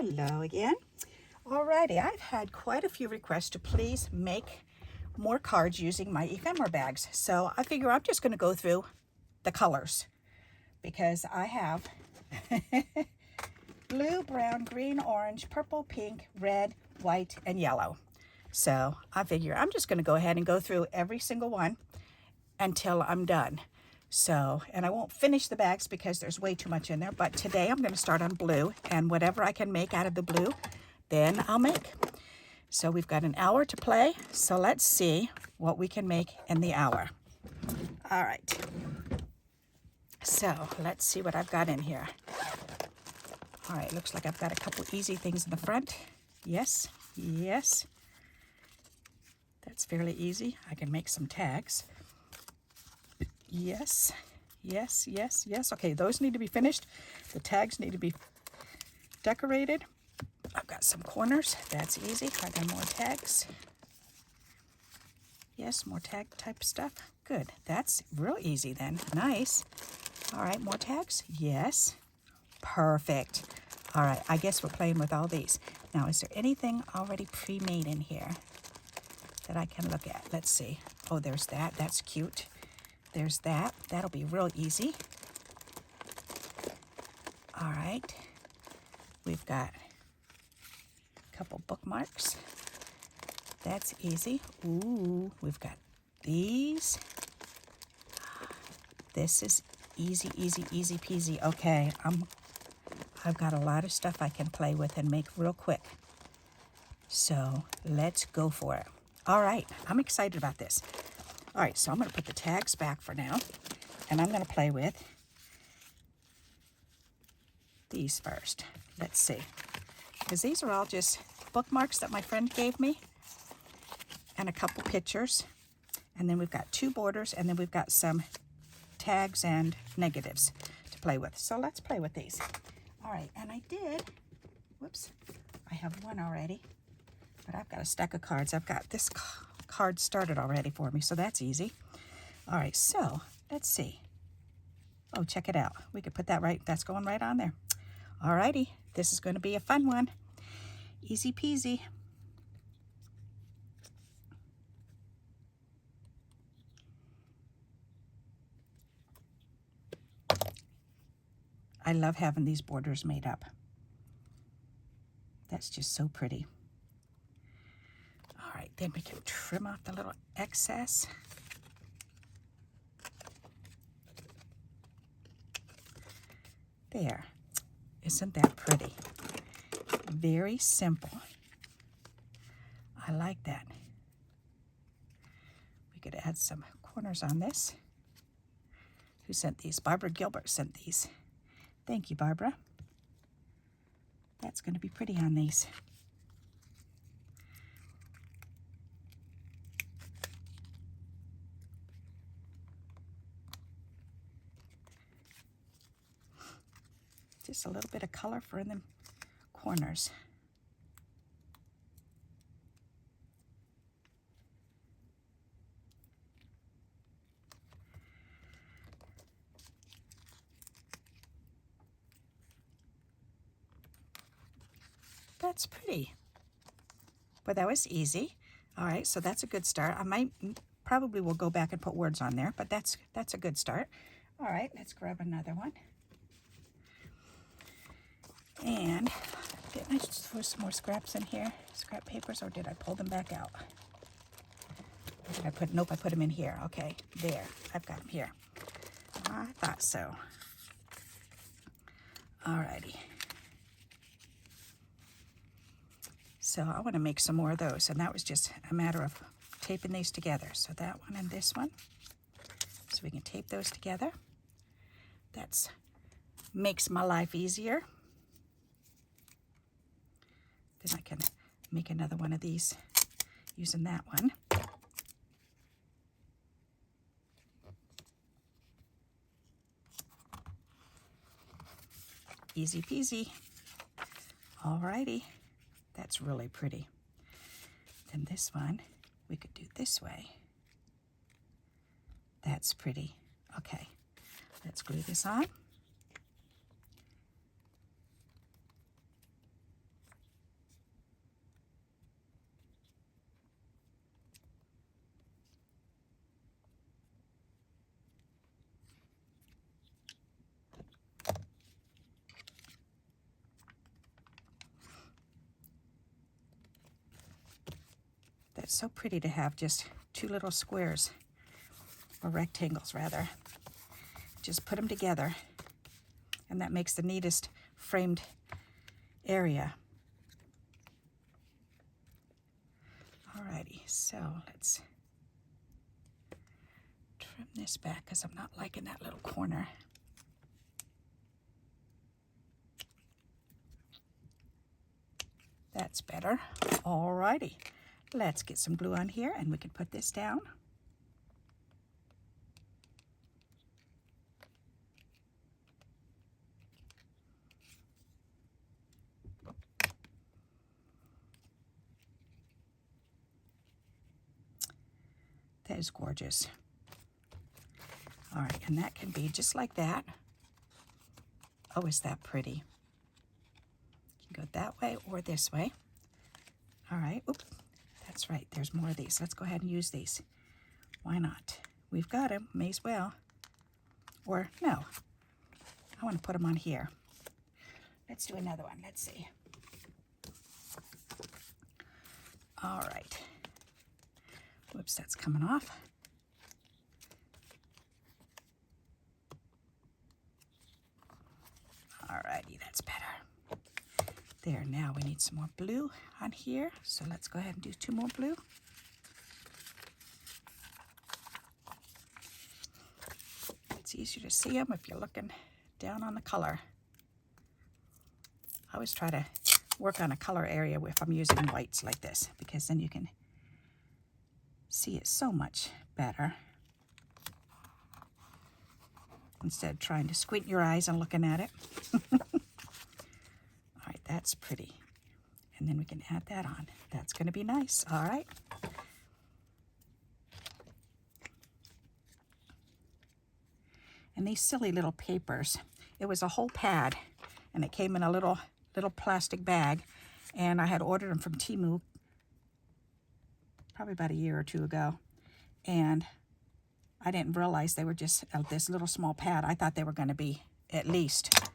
Hello again. Alrighty, I've had quite a few requests to please make more cards using my ephemera bags. So I figure I'm just going to go through the colors because I have blue, brown, green, orange, purple, pink, red, white, and yellow. So I figure I'm just going to go ahead and go through every single one until I'm done. So, and I won't finish the bags because there's way too much in there, but today I'm going to start on blue, and whatever I can make out of the blue, then I'll make. So we've got an hour to play, so let's see what we can make in the hour. All right. So let's see what I've got in here. All right, looks like I've got a couple easy things in the front. Yes, yes. That's fairly easy. I can make some tags. Yes, yes, yes, yes. Okay, those need to be finished. The tags need to be decorated. I've got some corners. That's easy. I got more tags. Yes, more tag type stuff. Good. That's real easy then. Nice. All right, more tags. Yes. Perfect. All right, I guess we're playing with all these. Now, is there anything already pre-made in here that I can look at? Let's see. Oh, there's that. That's cute. There's that. That'll be real easy. All right. We've got a couple bookmarks. That's easy. Ooh, we've got these. This is easy, easy, easy peasy. Okay, I've got a lot of stuff I can play with and make real quick. So let's go for it. All right, I'm excited about this. All right, so I'm going to put the tags back for now, and I'm going to play with these first. Let's see, because these are all just bookmarks that my friend gave me, and a couple pictures, and then we've got two borders, and then we've got some tags and negatives to play with. So let's play with these. All right, and I did, whoops, I have one already, but I've got a stack of cards. I've got this card started already for me, so that's easy. All right, so let's see. Oh, check it out. We could put that right, that's going right on there. All righty, this is going to be a fun one. Easy peasy. I love having these borders made up. That's just so pretty. All right, then we can trim off the little excess. There. Isn't that pretty? Very simple. I like that. We could add some corners on this. Who sent these? Barbara Gilbert sent these. Thank you, Barbara. That's going to be pretty on these. Just a little bit of color for in the corners. That's pretty. But that was easy. All right, so that's a good start. I probably will go back and put words on there, but that's a good start. All right, let's grab another one. And didn't I just throw some more scraps in here? Scrap papers, or did I pull them back out? Or did I put, nope, I put them in here. Okay, there, I've got them here. I thought so. Alrighty. So I want to make some more of those, and that was just a matter of taping these together. So that one and this one. So we can tape those together. That's makes my life easier. Then I can make another one of these using that one. Easy peasy. Alrighty, that's really pretty. Then this one, we could do this way. That's pretty. Okay, let's glue this on. it's so pretty to have just two little squares, or rectangles rather. Just put them together, and that makes the neatest framed area. Alrighty, so let's trim this back because I'm not liking that little corner. That's better. Alrighty, let's get some glue on here and we can put this down. That is gorgeous. All right, and that can be just like that. Oh, is that pretty? You can go that way or this way. All right, oop, that's right, there's more of these. Let's go ahead and use these. Why not? We've got them, may as well. Or no, I want to put them on here. Let's do another one, let's see. All right. Whoops, that's coming off. Alrighty, that's better. There, now we need some more blue on here. So let's go ahead and do 2 more blue. It's easier to see them if you're looking down on the color. I always try to work on a color area if I'm using whites like this, because then you can see it so much better instead of trying to squint your eyes and looking at it. All right, that's pretty. And then we can add that on. That's going to be nice. All right. And these silly little papers, it was a whole pad, and it came in a little plastic bag, and I had ordered them from Temu probably about a year or 2 ago, and I didn't realize they were just this little small pad. I thought they were going to be at least,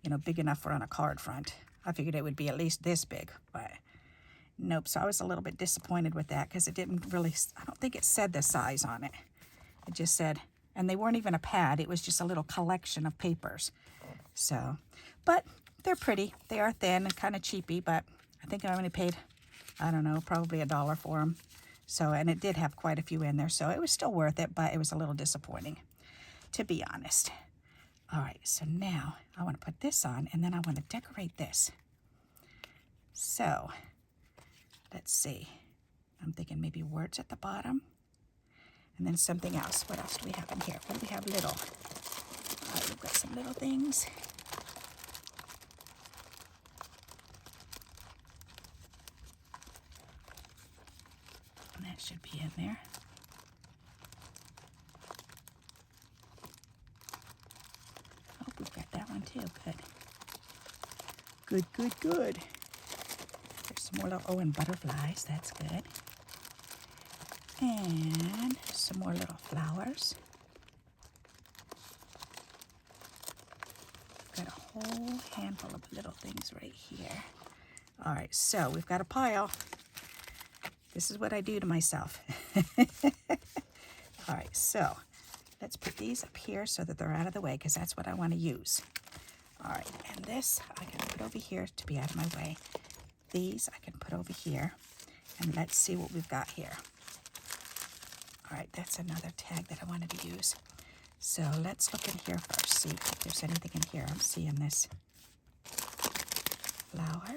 you know, big enough for on a card front. I figured it would be at least this big, but nope. So I was a little bit disappointed with that because it didn't really, I don't think it said the size on it. It just said, and they weren't even a pad. It was just a little collection of papers. So, but they're pretty. They are thin and kind of cheapy, but I think I only paid, I don't know, probably $1 for them. So, and it did have quite a few in there, so it was still worth it, but it was a little disappointing, to be honest. All right, so now I want to put this on, and then I want to decorate this. So, let's see. I'm thinking maybe words at the bottom, and then something else. What else do we have in here? What do we have little? All right, we've got some little things. That should be in there. Oh, we've got that one too. Good. Good, good, good. There's some more little, oh, and butterflies. That's good. And some more little flowers. Got a whole handful of little things right here. All right, so we've got a pile. This is what I do to myself. All right, so let's put these up here so that they're out of the way, because that's what I want to use. All right, and this I can put over here to be out of my way. These I can put over here, and let's see what we've got here. All right, that's another tag that I wanted to use. So let's look in here first, see if there's anything in here. I'm seeing this flower.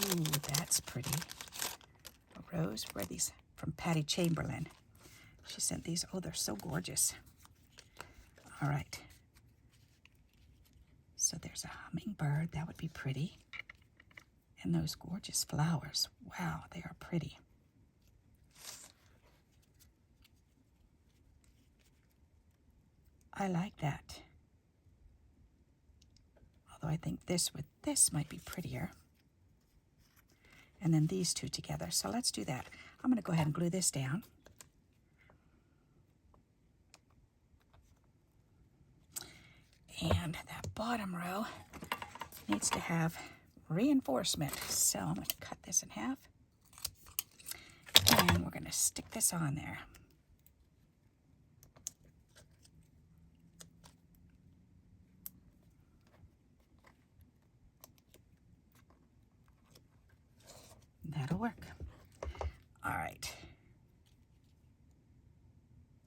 Ooh, that's pretty. Rose, where are these? From Patty Chamberlain. She sent these. Oh, they're so gorgeous. All right. So there's a hummingbird. That would be pretty. And those gorgeous flowers. Wow, they are pretty. I like that. Although I think this with this might be prettier. And then these two together. So let's do that. I'm going to go ahead and glue this down. And that bottom row needs to have reinforcement. So I'm going to cut this in half. And we're going to stick this on there. That'll work. All right.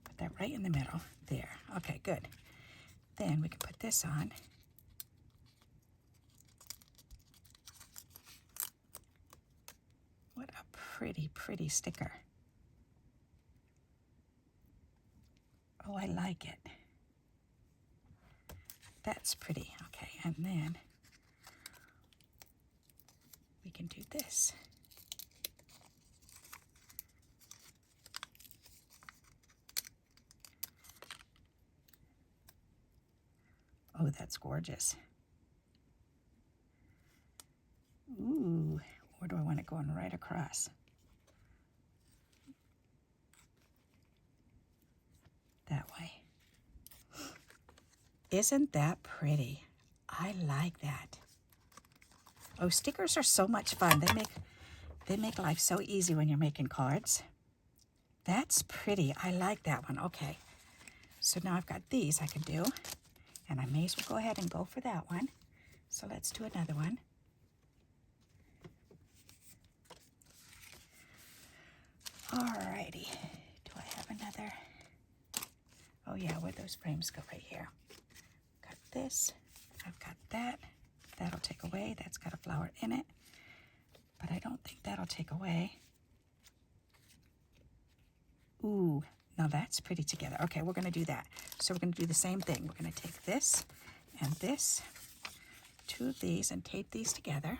Put that right in the middle. There. Okay, good. Then we can put this on. What a pretty, pretty sticker. Oh, I like it. That's pretty. Okay, and then we can do this. Oh, that's gorgeous. Ooh, where do I want it going? Right across. That way. Isn't that pretty? I like that. Oh, stickers are so much fun. They make life so easy when you're making cards. That's pretty. I like that one. Okay. So now I've got these I can do. And I may as well go ahead and go for that one. So let's do another one. Alrighty. Do I have another? Oh yeah, where those frames go right here. Got this. I've got that. That'll take away. That's got a flower in it. But I don't think that'll take away. Ooh, now that's pretty together. Okay, we're going to do that. So we're going to do the same thing. We're going to take this and this, two of these, and tape these together.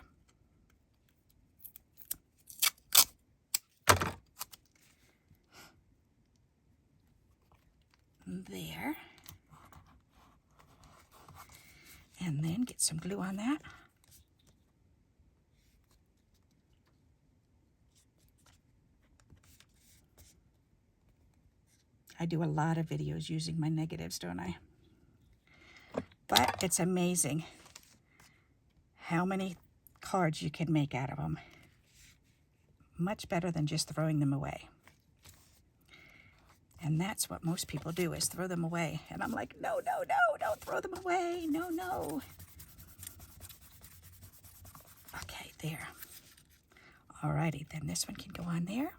There. And then get some glue on that. I do a lot of videos using my negatives, don't I? But it's amazing how many cards you can make out of them. Much better than just throwing them away. And that's what most people do, is throw them away. And I'm like, no, no, no, don't throw them away. No, no. Okay, there. Alrighty, then this one can go on there.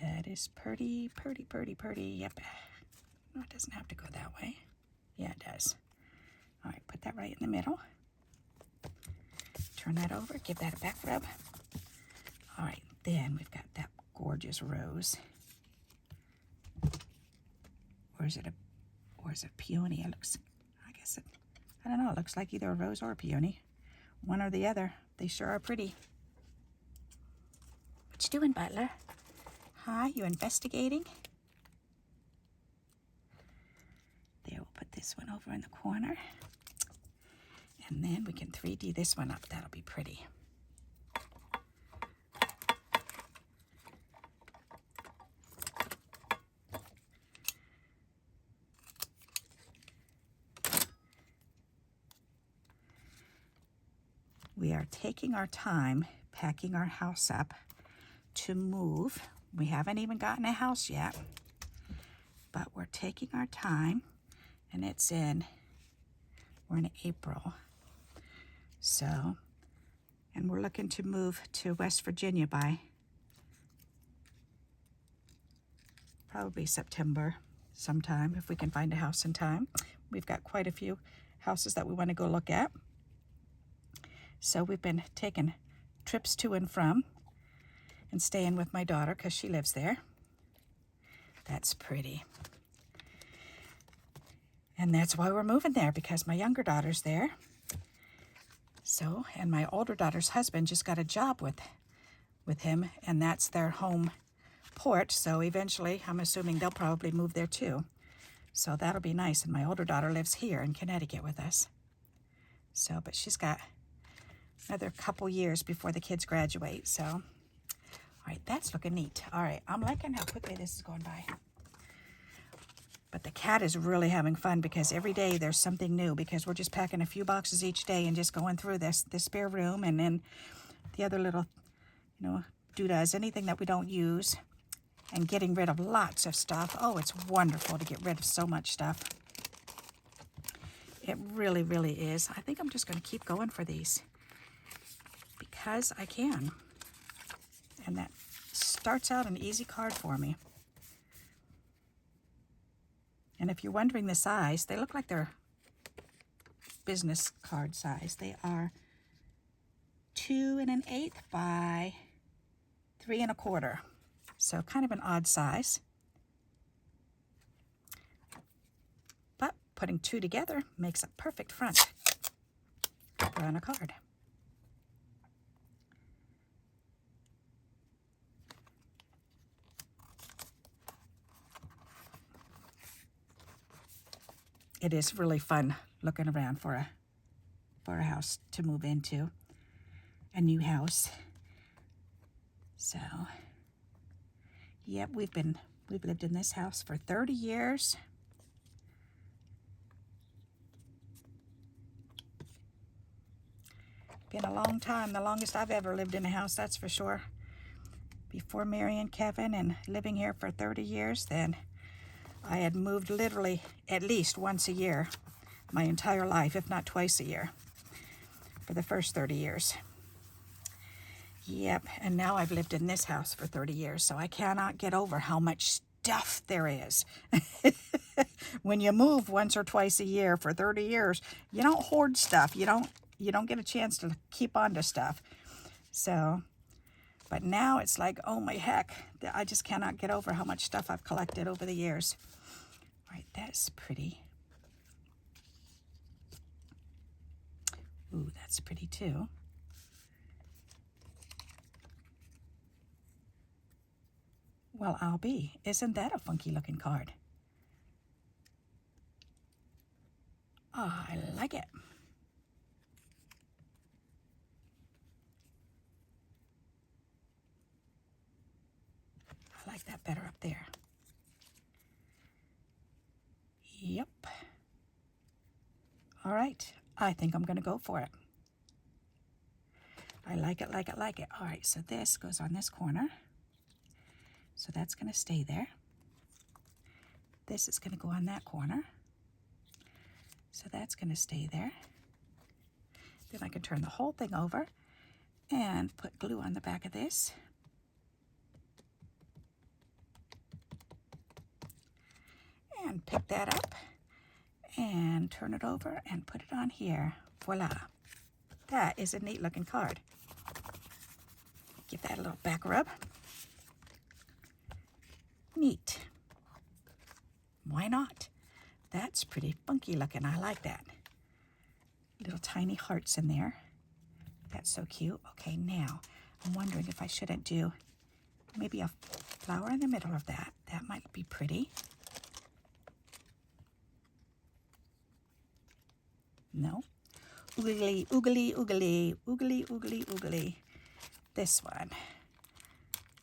That is pretty, pretty, pretty, pretty. Yep. No, it doesn't have to go that way. Yeah, it does. All right, put that right in the middle. Turn that over, give that a back rub. All right, then we've got that gorgeous rose. Or is it a peony? It looks, I don't know, it looks like either a rose or a peony. One or the other. They sure are pretty. What you doing, Butler? Huh? You investigating? There, we'll put this one over in the corner. And then we can 3D this one up. That'll be pretty. We are taking our time packing our house up to move. We haven't even gotten a house yet, but we're taking our time, and we're in April. So, and we're looking to move to West Virginia by probably September sometime, if we can find a house in time. We've got quite a few houses that we want to go look at. So we've been taking trips to and from and staying with my daughter because she lives there. That's pretty. And that's why we're moving there, because my younger daughter's there. So, and my older daughter's husband just got a job with him, and that's their home port. So eventually, I'm assuming they'll probably move there too. So that'll be nice. And my older daughter lives here in Connecticut with us. So, but she's got another couple years before the kids graduate. So, all right, that's looking neat. All right, I'm liking how quickly this is going by. But the cat is really having fun because every day there's something new, because we're just packing a few boxes each day and just going through this spare room and then the other little, you know, doodads, anything that we don't use, and getting rid of lots of stuff. Oh, it's wonderful to get rid of so much stuff. It really, really is. I think I'm just going to keep going for these because I can. And that starts out an easy card for me. And if you're wondering the size, they look like they're business card size. They are 2 1/8 by 3 1/4. So kind of an odd size. But putting two together makes a perfect front on a card. It is really fun looking around for a house to move into, a new house. So, yep, we've lived in this house for 30 years. Been a long time, the longest I've ever lived in a house, that's for sure. Before marrying Kevin and living here for 30 years, then I had moved literally at least once a year my entire life, if not twice a year, for the first 30 years. Yep, and now I've lived in this house for 30 years, so I cannot get over how much stuff there is. When you move once or twice a year for 30 years, you don't hoard stuff. You don't get a chance to keep on to stuff. So, but now it's like, oh my heck, I just cannot get over how much stuff I've collected over the years. All right, that's pretty. Ooh, that's pretty too. Well, I'll be. Isn't that a funky looking card? Oh, I like it. I like that better up there. Yep. All right, I think I'm going to go for it. I like it, like it, like it. All right, so this goes on this corner. So that's going to stay there. This is going to go on that corner. So that's going to stay there. Then I can turn the whole thing over and put glue on the back of this. And pick that up and turn it over and put it on here. Voila. That is a neat looking card. Give that a little back rub. Neat. Why not? That's pretty funky looking. I like that. Little tiny hearts in there. That's so cute. Okay, now I'm wondering if I shouldn't do maybe a flower in the middle of that. That might be pretty. No. Oogly, oogly, oogly, oogly, oogly, oogly. This one.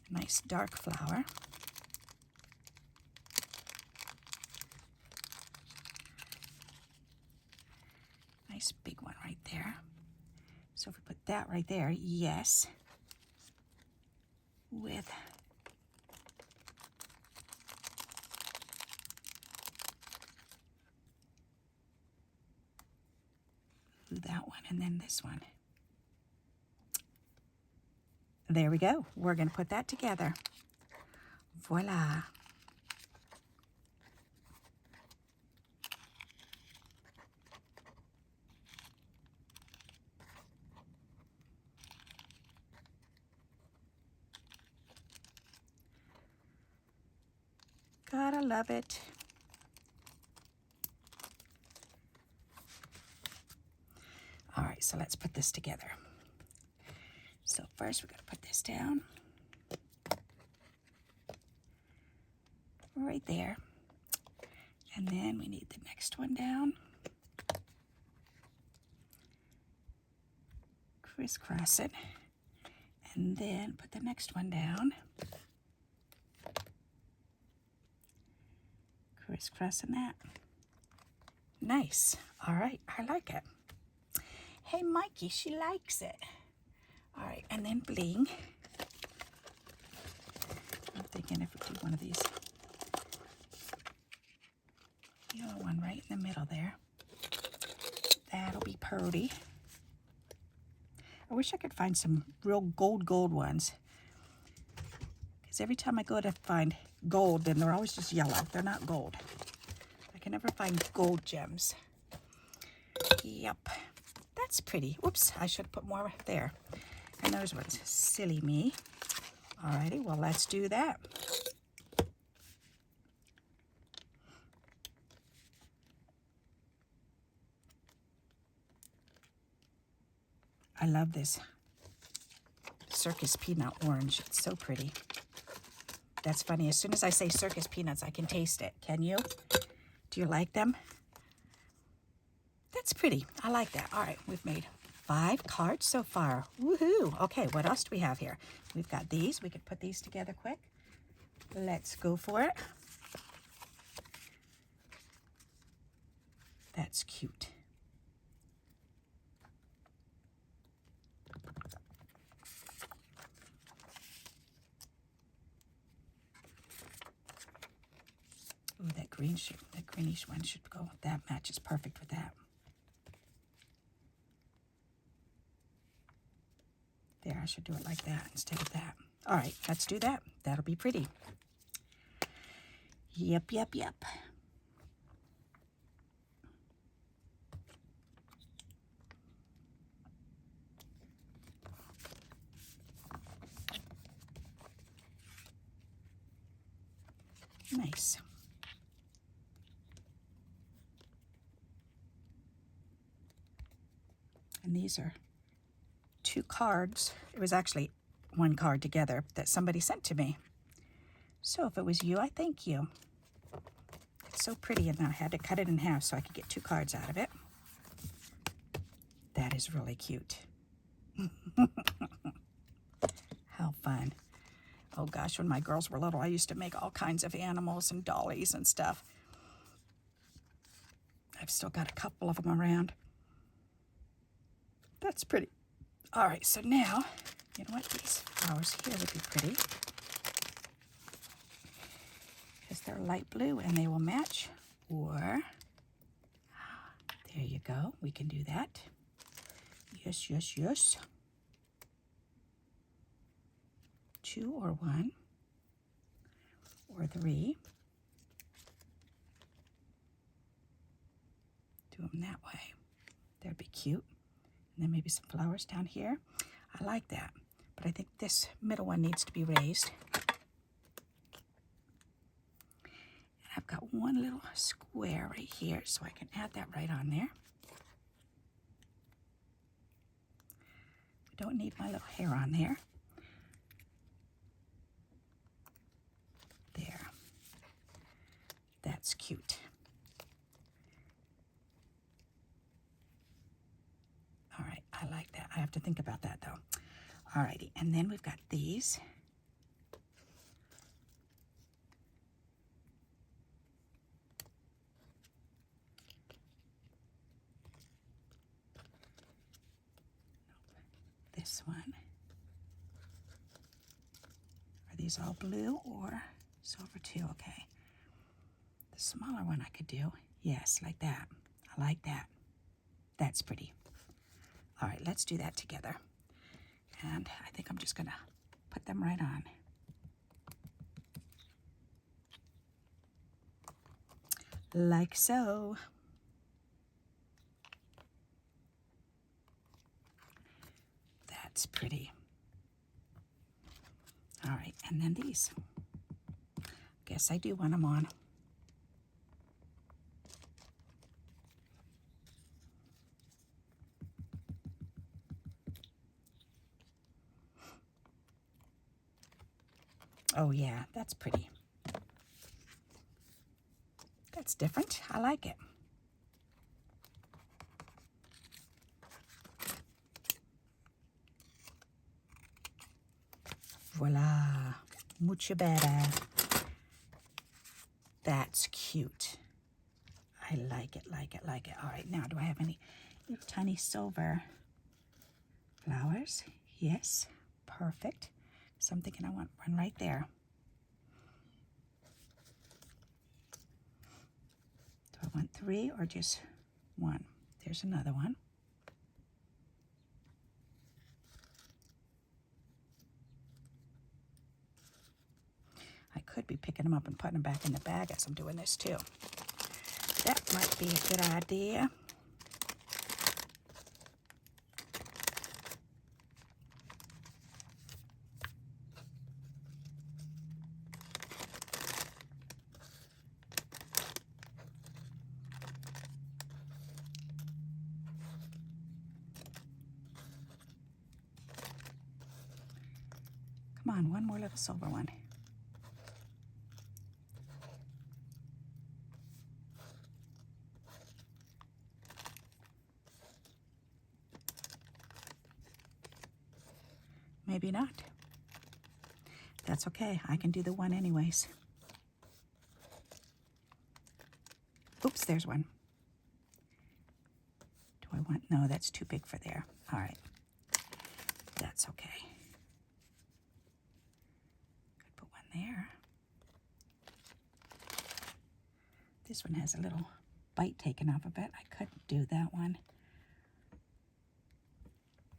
Nice dark flower. Nice big one right there. So if we put that right there, yes. With that one and then this one. There we go. We're going to put that together. Voila. Gotta love it. All right, so let's put this together. So first we're going to put this down. Right there. And then we need the next one down. Crisscross it. And then put the next one down. Crisscrossing that. Nice. All right, I like it. Hey, Mikey, she likes it. All right, and then bling. I'm thinking if we do one of these. Yellow one right in the middle there. That'll be pretty. I wish I could find some real gold ones. Because every time I go to find gold, then they're always just yellow. They're not gold. I can never find gold gems. Yep. That's pretty. Whoops, I should put more there. And those ones. Silly me. Alrighty, well, let's do that. I love this circus peanut orange. It's so pretty. That's funny. As soon as I say circus peanuts, I can taste it. Can you? Do you like them? That's pretty. I like that. All right, we've made 5 cards so far. Woohoo! Okay, what else do we have here? We've got these. We could put these together quick. Let's go for it. That's cute. Ooh, that greenish one should go. That matches perfect with that. There, I should do it like that instead of that. All right, let's do that. That'll be pretty. Yep. Nice. And these are 2 cards. It was actually 1 card together that somebody sent to me. So if it was you, I thank you. It's so pretty, and I had to cut it in half so I could get 2 cards out of it. That is really cute. How fun. Oh gosh, when my girls were little, I used to make all kinds of animals and dollies and stuff. I've still got a couple of them around. That's pretty. All right, so now, you know what? These flowers here would be pretty. Because they're light blue and they will match. Or, there you go. We can do that. Yes. 2 or 1 or 3. Do them that way. That'd be cute. And then maybe some flowers down here. I like that, but I think this middle one needs to be raised. And I've got one little square right here, so I can add that right on there. We don't need my little hair on there. There. That's cute. All right, I like that. I have to think about that, though. All righty, and then we've got these. This one. Are these all blue or silver too? Okay. The smaller one I could do. Yes, like that. I like that. That's pretty. All right, let's do that together. And I think I'm just gonna put them right on. Like so. That's pretty. All right, and then these. Guess I do want them on. Oh yeah, that's pretty. That's different. I like it. Voila. Mucho better. That's cute. I like it, like it, like it. All right, now do I have any little tiny silver flowers? Yes, perfect. So I'm thinking I want one right there. Do I want 3 or just 1? There's another one. I could be picking them up and putting them back in the bag as I'm doing this too. That might be a good idea. Come on, one more little silver one. Maybe not. That's okay. I can do the one anyways. Oops, there's one. Do I want? No, that's too big for there. All right. That's okay. Could put one there. This one has a little bite taken off of it. I could do that one.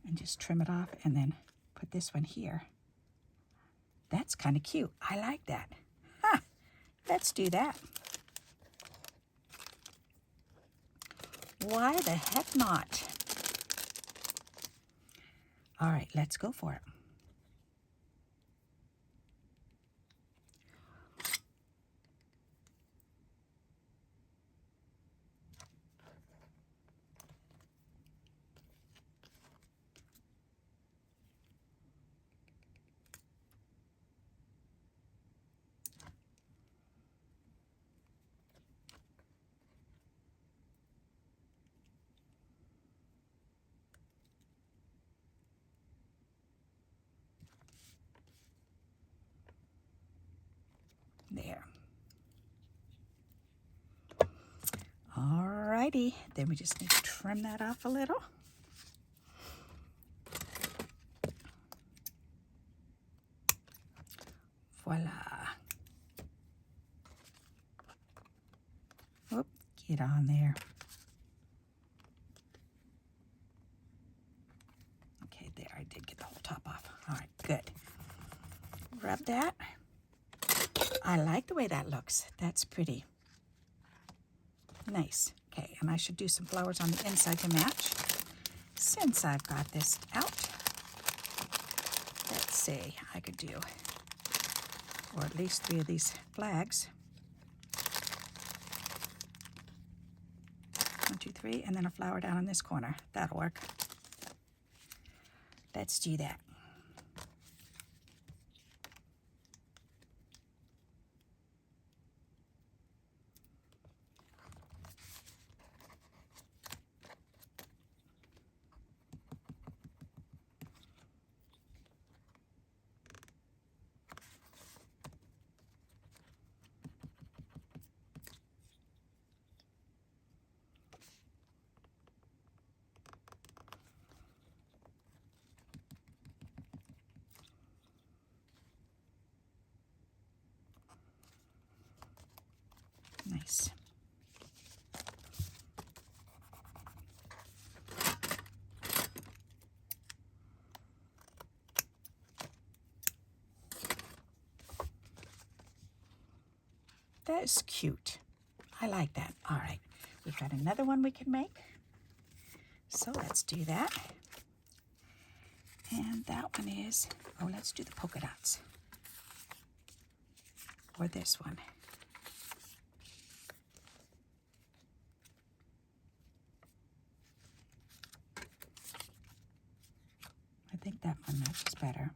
And just trim it off and then put this one here. That's kind of cute. I like that. Huh. Let's do that. Why the heck not? All right, let's go for it. There. Alrighty, then we just need to trim that off a little. Voila. Whoop, get on there. Okay, there, I did get the whole top off. All right, good. Rub that. I like the way that looks. That's pretty. Nice. Okay, and I should do some flowers on the inside to match. Since I've got this out, let's see, I could do, or at least 3 of these flags. 1, 2, 3, and then a flower down in this corner. That'll work. Let's do that. Nice. That is cute. I like that. All right, we've got another one we can make. So let's do that. And that one is, oh, let's do the polka dots. Or this one. I think that one matches better.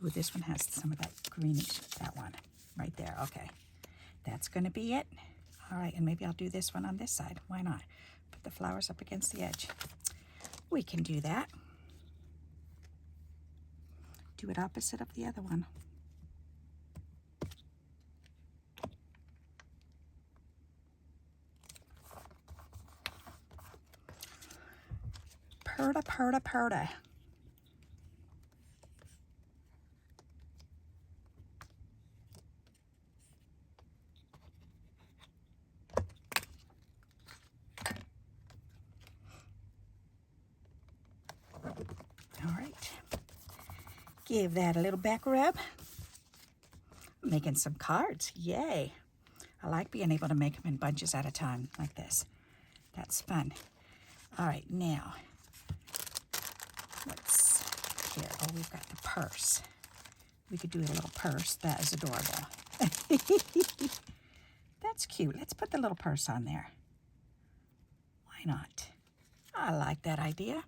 Ooh, this one has some of that greenish, that one right there. Okay, that's going to be it. All right, and maybe I'll do this one on this side. Why not? Put the flowers up against the edge. We can do that. Do it opposite of the other one. Purda, purda, purda. All right. Give that a little back rub. I'm making some cards. Yay. I like being able to make them in bunches at a time like this. That's fun. All right, now, what's here? Oh, we've got the purse. We could do a little purse. That is adorable. That's cute. Let's put the little purse on there. Why not? I like that idea.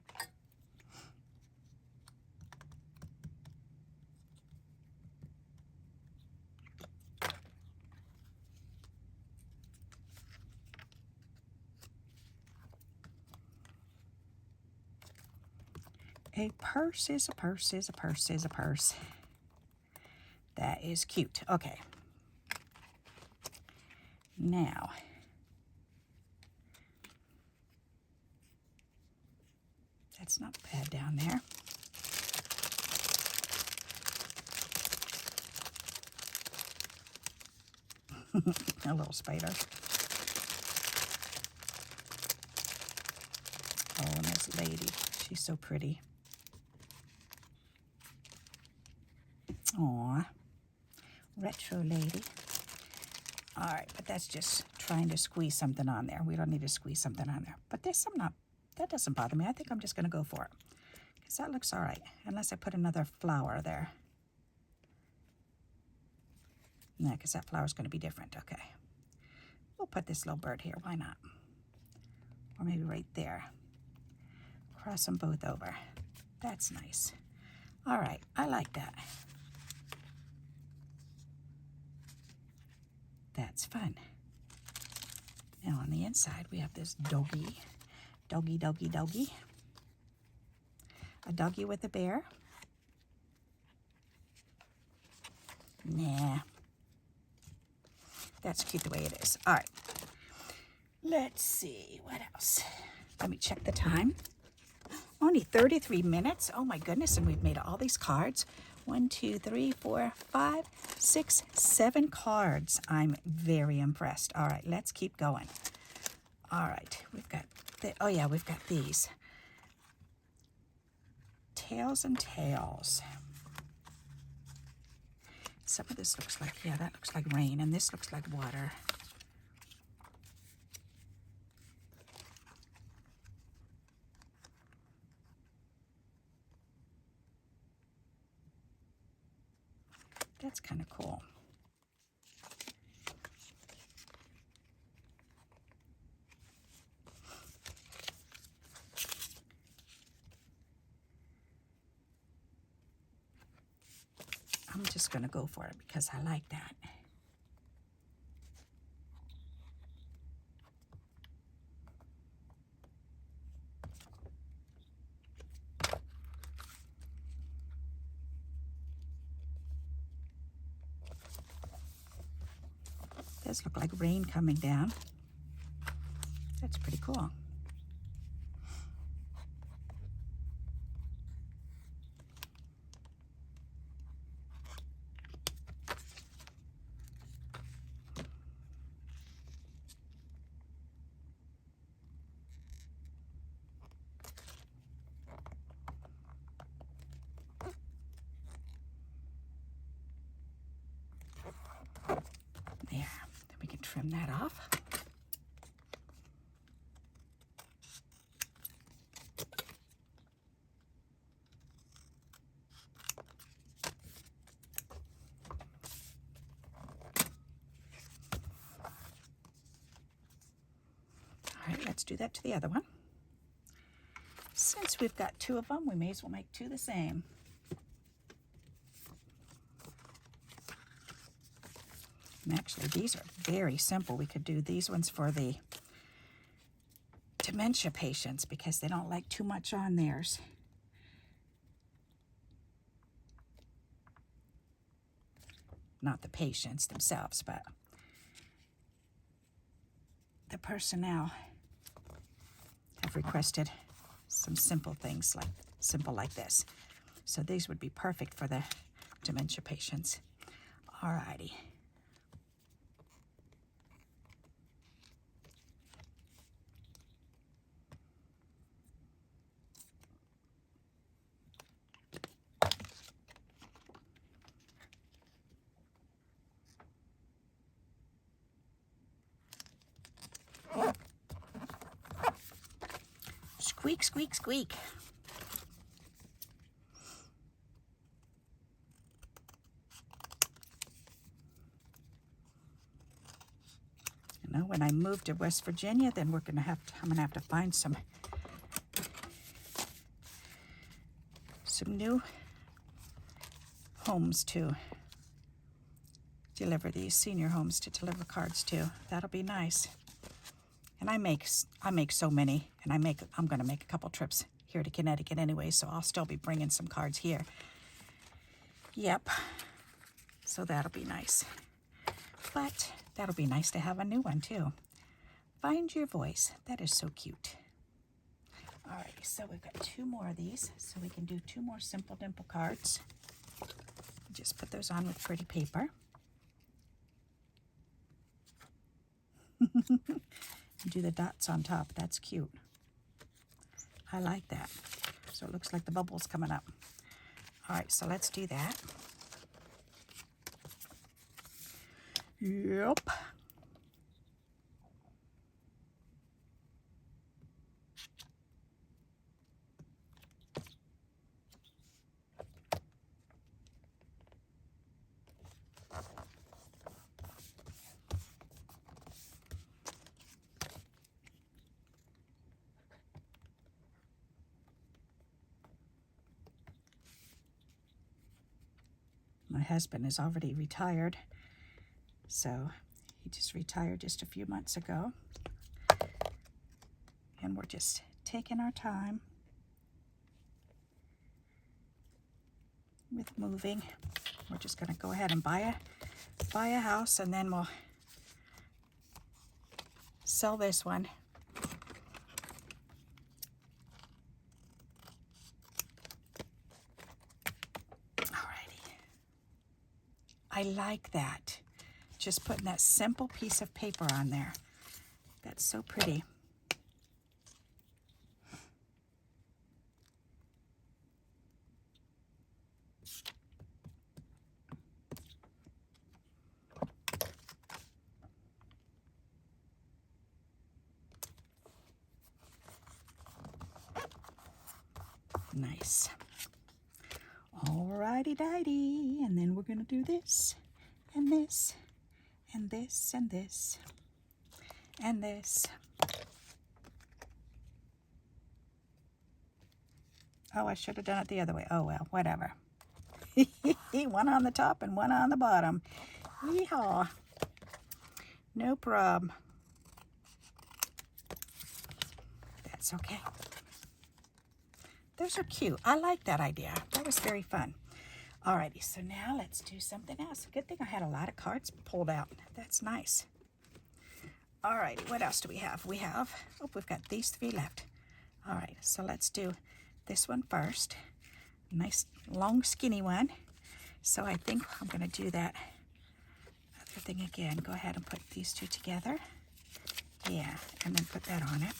A purse is a purse is a purse is a purse. That is cute. Okay. Now, that's not bad down there. A little spider. Oh, and this lady. She's so pretty. Aw, retro lady. All right, but that's just trying to squeeze something on there. We don't need to squeeze something on there. But there's some not, that doesn't bother me. I think I'm just going to go for it. Because that looks all right, unless I put another flower there. No, because that flower's going to be different. Okay. We'll put this little bird here. Why not? Or maybe right there. Cross them both over. That's nice. All right, I like that. That's fun. Now on the inside, we have this doggy. Doggy, doggy, doggy. A doggy with a bear. Nah. That's cute the way it is. All right. Let's see. What else? Let me check the time. Only 33 minutes. Oh my goodness. And we've made all these cards. 1, 2, 3, 4, 5, 6, 7 cards. I'm very impressed. All right, let's keep going. All right, we've got, oh yeah, we've got these. Tails and tails. Some of this looks like, yeah, that looks like rain, and this looks like water. That's kind of cool. I'm just going to go for it because I like that. Does look like rain coming down. That's pretty cool. There, then we can trim that off. All right, let's do that to the other one. Since we've got 2 of them, we may as well make 2 the same. And actually, these are very simple. We could do these ones for the dementia patients because they don't like too much on theirs. not the patients themselves, but the personnel have requested some simple things like this. So these would be perfect for the dementia patients. Alrighty. Squeak, squeak, squeak. You know, when I move to West Virginia, then I'm gonna have to find some new homes to deliver these senior homes to deliver cards to. That'll be nice. And I make so many, and I'm gonna make a couple trips here to Connecticut anyway, so I'll still be bringing some cards here. Yep. So that'll be nice. But that'll be nice to have a new one too. Find your voice. That is so cute. Alrighty, so we've got 2 more of these, so we can do 2 more Simple Dimple cards. Just put those on with pretty paper. Do the dots on top. That's cute. I like that. So it looks like the bubble's coming up. Alright, so let's do that. Yep. My husband is already retired, so he just retired just a few months ago, and we're just taking our time with moving. We're just going to go ahead and buy a house, and then we'll sell this one. I like that. Just putting that simple piece of paper on there. That's so pretty. Nice. Alrighty-dighty, and then we're going to do this, and this, and this, and this, and this. Oh, I should have done it the other way. Oh, well, whatever. One on the top and one on the bottom. Yeehaw. No problem. That's okay. Those are cute. I like that idea. That was very fun. Alrighty, so now let's do something else. Good thing I had a lot of cards pulled out. That's nice. Alrighty, what else do we have? We've got these 3 left. Alright, so let's do this one first. Nice, long, skinny one. So I think I'm going to do that other thing again. Go ahead and put these 2 together. Yeah, and then put that on it.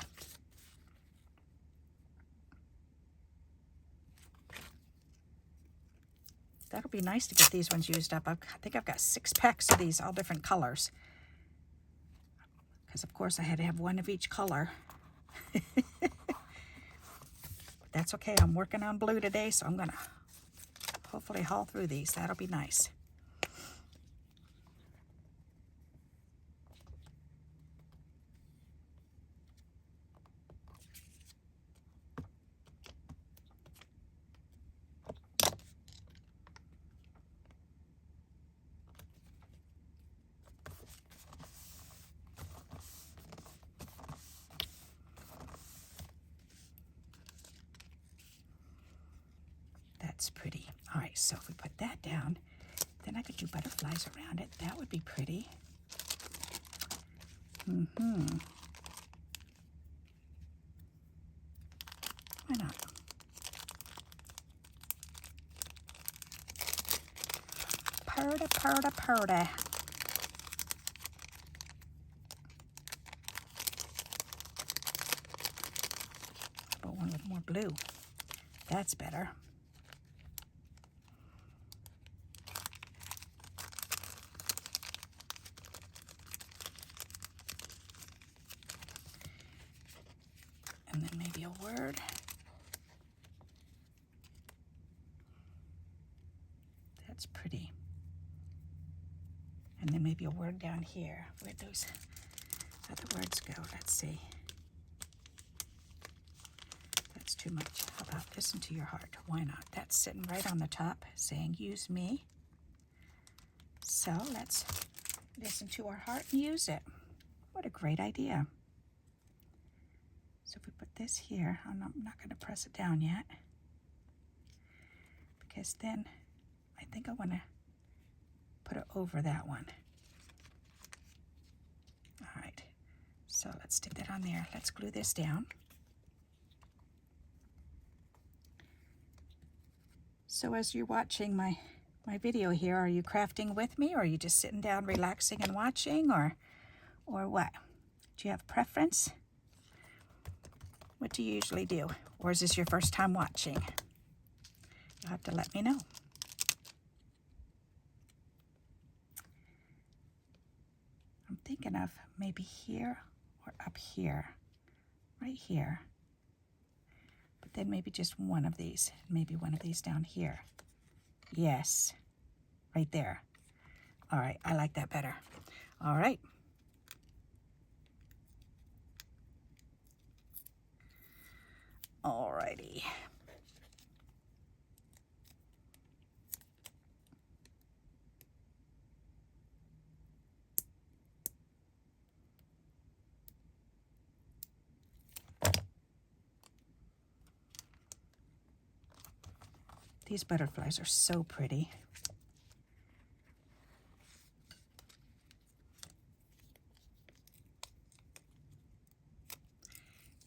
That'll be nice to get these ones used up. I think I've got 6 packs of these, all different colors. Because, of course, I had to have one of each color. That's okay. I'm working on blue today, so I'm going to hopefully haul through these. That'll be nice. That's pretty. All right, so if we put that down, then I could do butterflies around it. That would be pretty. Why not? Purda, purda, purda. But one with more blue. That's better. And then maybe a word. That's pretty. And then maybe a word down here. Where'd those other words go? Let's see. That's too much. How about listen to your heart? Why not? That's sitting right on the top saying use me. So let's listen to our heart and use it. What a great idea. So if we put this here, I'm not going to press it down yet, because then I think I want to put it over that one. All right, so let's stick that on there. Let's glue this down. So as you're watching my video here, are you crafting with me, or are you just sitting down relaxing and watching, or what? Do you have a preference? What do you usually do? Or is this your first time watching? You'll have to let me know. I'm thinking of maybe here or up here, right here. But then maybe just one of these, maybe one of these down here. Yes, right there. All right, I like that better. All right. Alrighty. These butterflies are so pretty.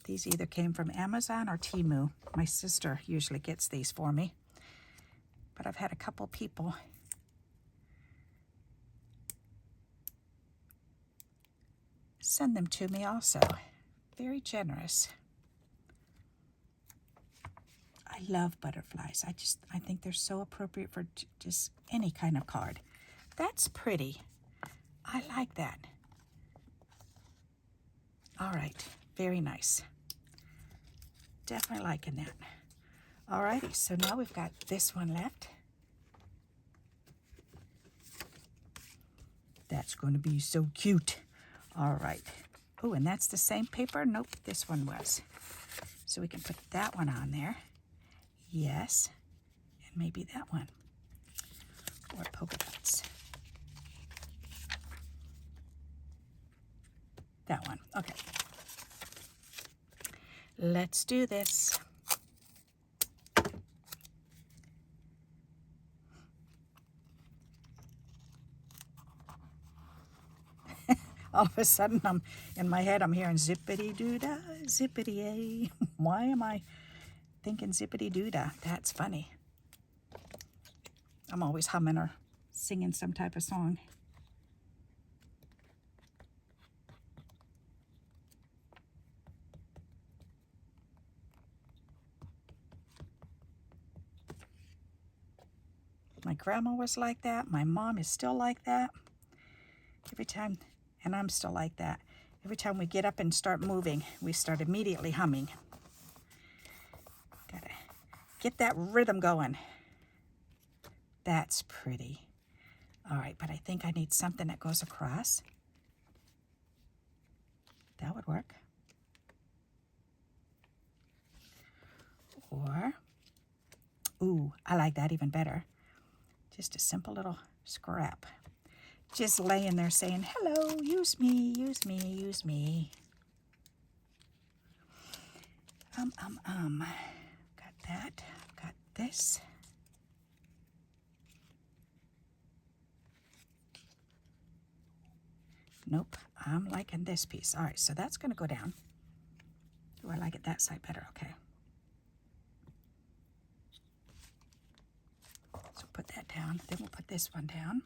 These either came from Amazon or Temu. My sister usually gets these for me. But I've had a couple people send them to me also. Very generous. I love butterflies. I think they're so appropriate for just any kind of card. That's pretty. I like that. All right, very nice. Definitely liking that. Alrighty, so now we've got this one left. That's going to be so cute. All right. Oh, and that's the same paper? Nope, this one was. So we can put that one on there. Yes, and maybe that one. Or polka dots. That one, okay. Let's do this. All of a sudden, in my head, I'm hearing zippity-doo-dah, zippity-a. Why am I thinking zippity-doo-dah? That's funny. I'm always humming or singing some type of song. My grandma was like that. My mom is still like that. Every time, and I'm still like that. Every time we get up and start moving, we start immediately humming. Gotta get that rhythm going. That's pretty. All right, but I think I need something that goes across. That would work. Or, ooh, I like that even better. Just a simple little scrap. Just laying there saying, hello, use me, use me, use me. Got that, got this. Nope, I'm liking this piece. All right, so that's going to go down. Do I like it that side better? Okay. So put that down. Then we'll put this one down.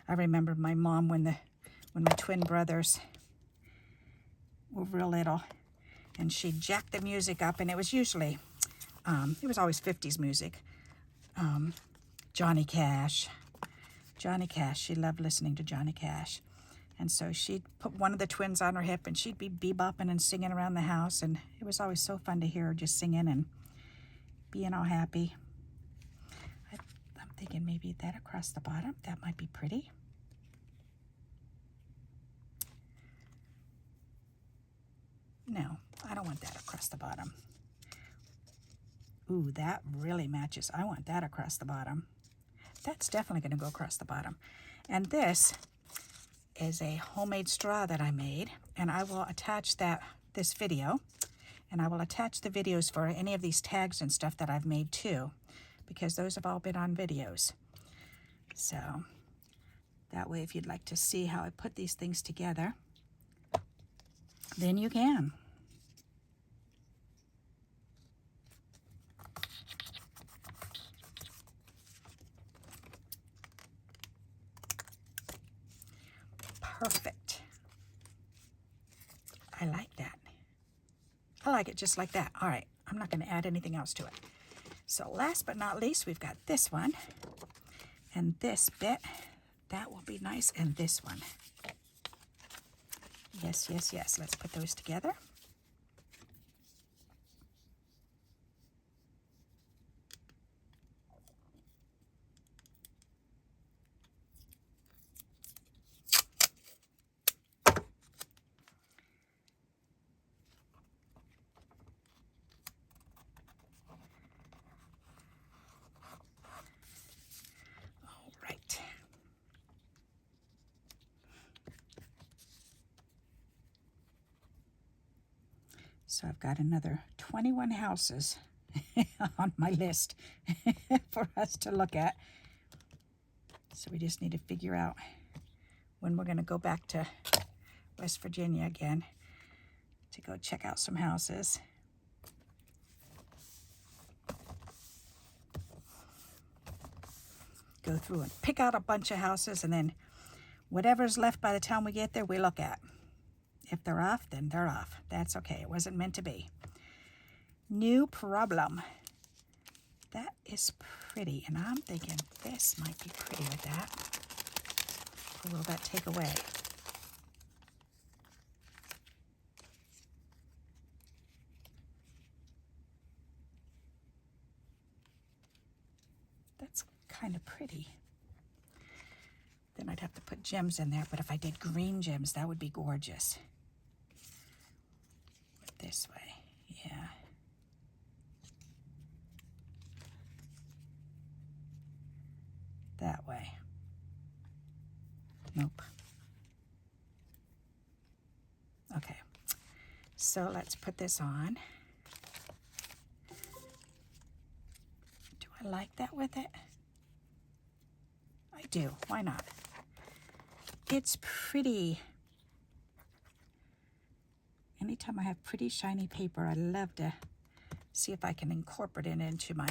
I remember my mom when my twin brothers were real little, and she'd jack the music up, and it was usually, it was always 50s music. Johnny Cash. She loved listening to Johnny Cash. And so she'd put one of the twins on her hip, and she'd be bebopping and singing around the house, and it was always so fun to hear her just singing and being all happy. I'm thinking maybe that across the bottom, that might be pretty. No, I don't want that across the bottom. Ooh, that really matches. I want that across the bottom. That's definitely going to go across the bottom. And this is a homemade straw that I made, and I will attach this video, and I will attach the videos for any of these tags and stuff that I've made too, because those have all been on videos. So that way, if you'd like to see how I put these things together, then you can. Perfect. I like that. I like it just like that. All right, I'm not going to add anything else to it. So last but not least, we've got this one. And this bit, that will be nice. And this one. Yes, yes, yes. Let's put those together. All right. So I've got another 21 houses on my list for us to look at. So we just need to figure out when we're going to go back to West Virginia again to go check out some houses. Go through and pick out a bunch of houses, and then whatever's left by the time we get there, we look at. If they're off, then they're off. That's okay. It wasn't meant to be. New problem. That is pretty, and I'm thinking this might be pretty with that. Or will that take away? That's kind of pretty. Then I'd have to put gems in there, but if I did green gems, that would be gorgeous. This way, yeah. That way. Nope. Okay, so let's put this on. Do I like that with it? I do. Why not? It's pretty. Anytime I have pretty shiny paper, I love to see if I can incorporate it into my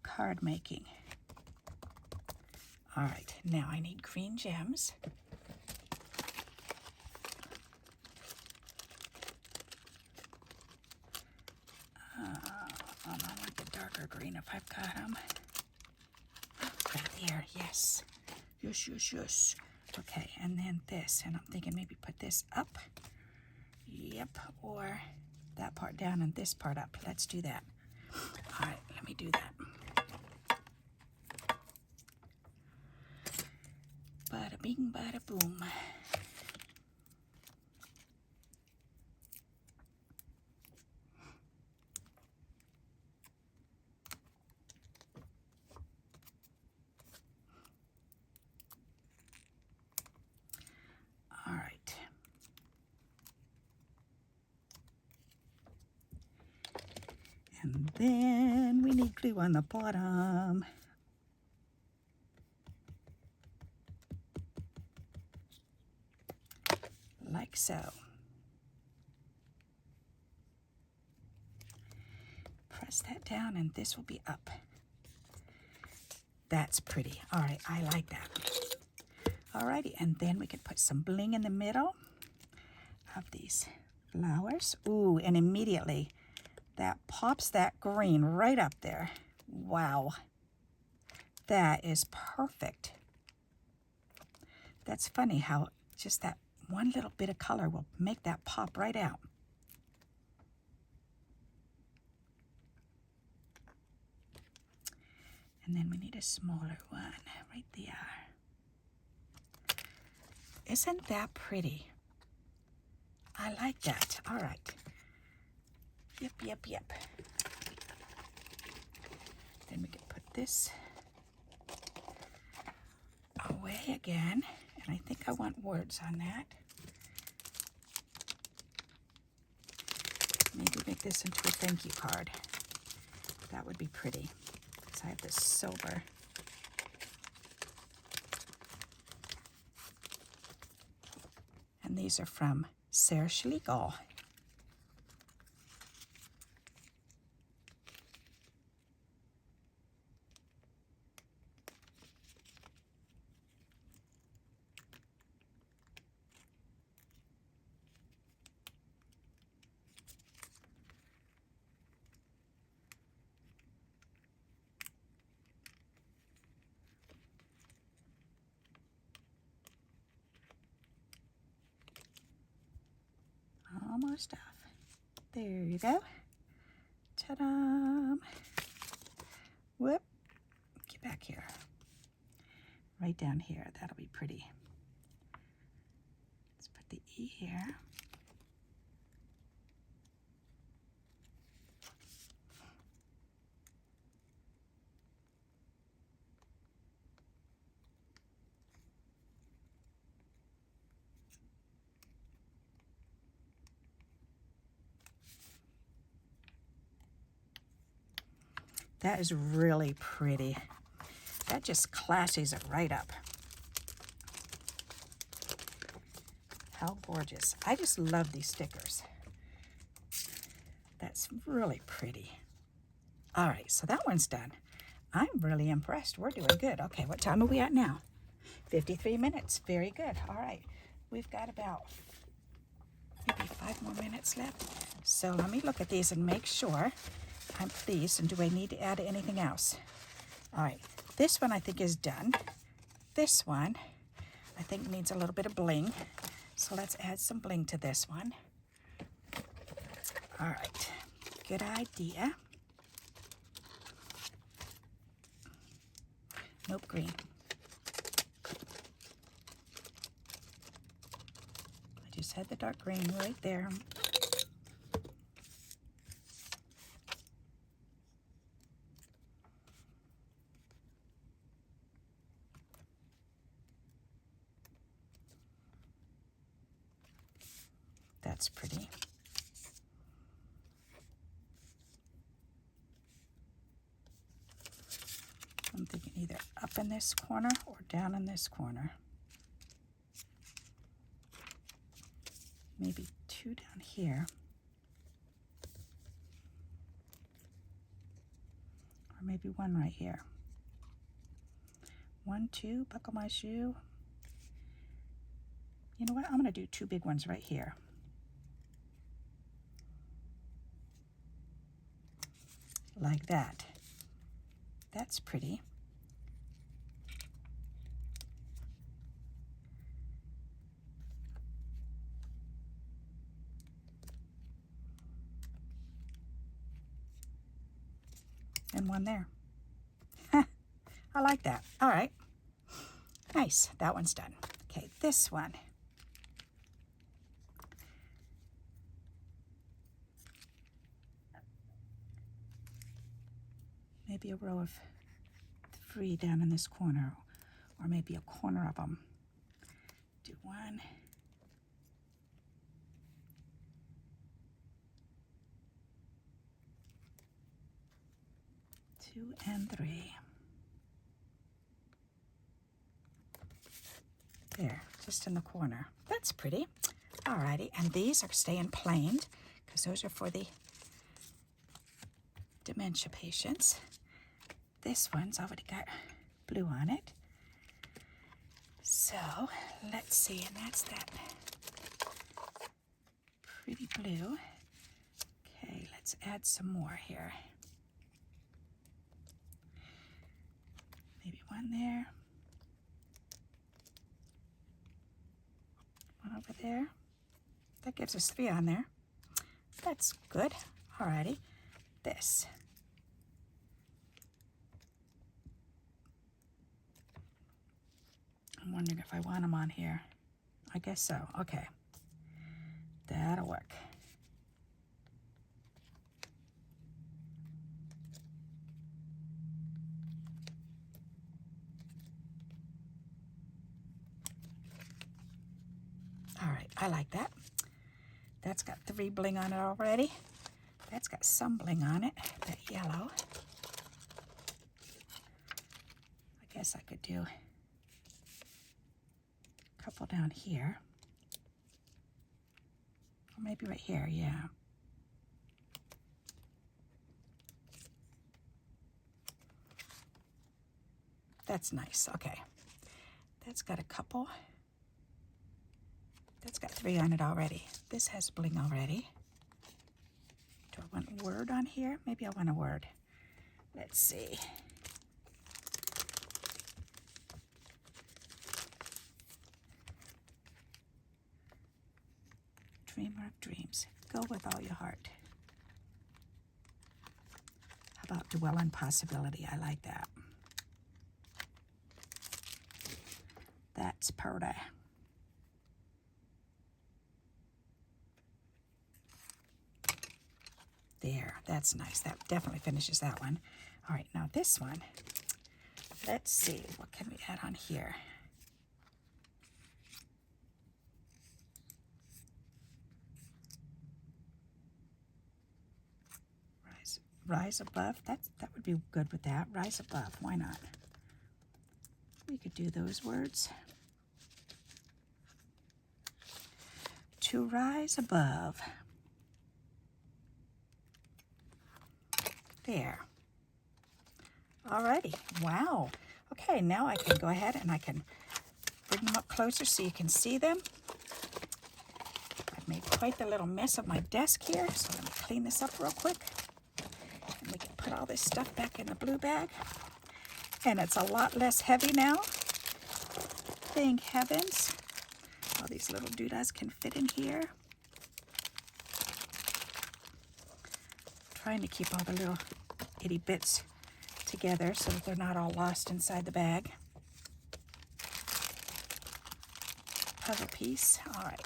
card making. All right, now I need green gems. I like the darker green if I've got them. Right there, yes. Yes, yes, yes. Okay, and then this, and I'm thinking maybe put this up. Yep, or that part down and this part up. Let's do that. All right, let me do that. Bada bing, bada boom. All right. And then we need glue on the bottom. Like so. Press that down and this will be up. That's pretty. All right, I like that. Alrighty, and then we can put some bling in the middle of these flowers. Ooh, and immediately that pops that green right up there. Wow, that is perfect. That's funny how just that one little bit of color will make that pop right out. And then we need a smaller one right there. Isn't that pretty? I like that. All right. Yep, yep, yep. Then we can put this away again. And I think I want words on that. Maybe make this into a thank you card. That would be pretty. Because I have this silver. And these are from Sarah Schlegel. Almost off. There you go. Ta-da! Whoop. Get back here. Right down here. That'll be pretty. Let's put the E here. That is really pretty. That just classes it right up. How gorgeous. I just love these stickers. That's really pretty. All right, so that one's done. I'm really impressed. We're doing good. Okay, what time are we at now? 53 minutes. Very good. All right, we've got about maybe 5 more minutes left. So let me look at these and make sure I'm pleased. And do I need to add anything else? All right, this one I think is done. This one I think needs a little bit of bling. So let's add some bling to this one. All right, good idea. Nope, green. I just had the dark green right there. That's pretty. I'm thinking either up in this corner or down in this corner. Maybe 2 down here. Or maybe 1 right here. 1, 2, buckle my shoe. You know what? I'm going to do 2 big ones right here. Like that. That's pretty. And 1 there. I like that. All right. Nice. That one's done. Okay, this one. Maybe a row of 3 down in this corner, or maybe a corner of them. Do 1. 2 and 3. There, just in the corner. That's pretty. Alrighty, and these are staying planed because those are for the dementia patients. This one's already got blue on it. So let's see, and that's that pretty blue. Okay, let's add some more here. Maybe one there. One over there. That gives us 3 on there. That's good. Alrighty. This. I'm wondering if I want them on here. I guess so. Okay. That'll work. All right, I like that. That's got 3 bling on it already. That's got some bling on it, that yellow. I guess I could do a couple down here. Or maybe right here, yeah. That's nice, okay. That's got a couple. That's got 3 on it already. This has bling already. Do I want a word on here? Maybe I want a word. Let's see. Dreamer of dreams. Go with all your heart. How about dwell on possibility? I like that. That's pretty. There, that's nice. That definitely finishes that one. All right, now this one, let's see, what can we add on here? Rise above, that would be good with that. Rise above, why not? We could do those words. To rise above. There. Alrighty. Wow. Okay, now I can go ahead and I can bring them up closer so you can see them. I've made quite the little mess of my desk here, so let me clean this up real quick. And we can put all this stuff back in the blue bag. And it's a lot less heavy now. Thank heavens. All these little doodads can fit in here. Trying to keep all the little itty bits together so that they're not all lost inside the bag. Puzzle piece. All right.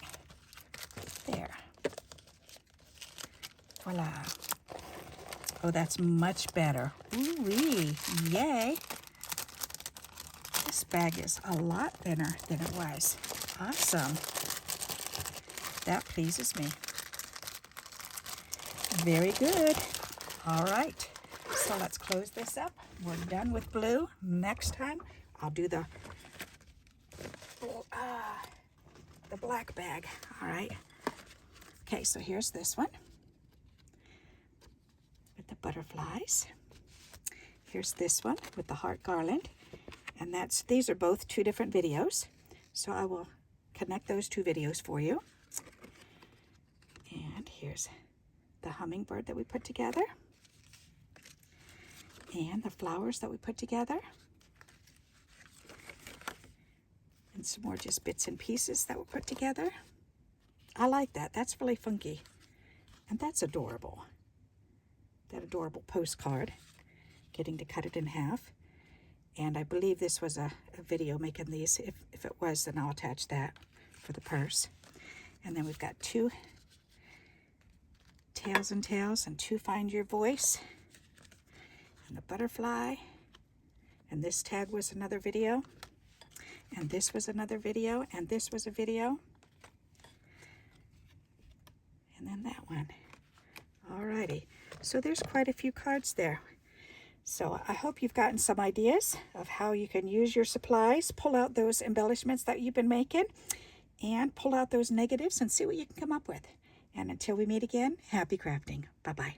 There. Voila. Oh, that's much better. Ooh-wee. Yay. This bag is a lot thinner than it was. Awesome. That pleases me. Very good. All right. So let's close this up. We're done with blue. Next time, I'll do the black bag. All right. Okay, so here's this one with the butterflies. Here's this one with the heart garland. And these are both 2 different videos. So I will connect those 2 videos for you. And here's the hummingbird that we put together. And the flowers that we put together. And some more just bits and pieces that were put together. I like that. That's really funky. And that's adorable. That adorable postcard. Getting to cut it in half. And I believe this was a video making these. If it was, then I'll attach that for the purse. And then we've got 2 tails and tails and 2 find your voice. And a butterfly. And this tag was another video. And this was another video. And this was a video. And then that one. Alrighty. So there's quite a few cards there. So I hope you've gotten some ideas of how you can use your supplies, pull out those embellishments that you've been making, and pull out those negatives and see what you can come up with. And until we meet again, happy crafting. Bye-bye.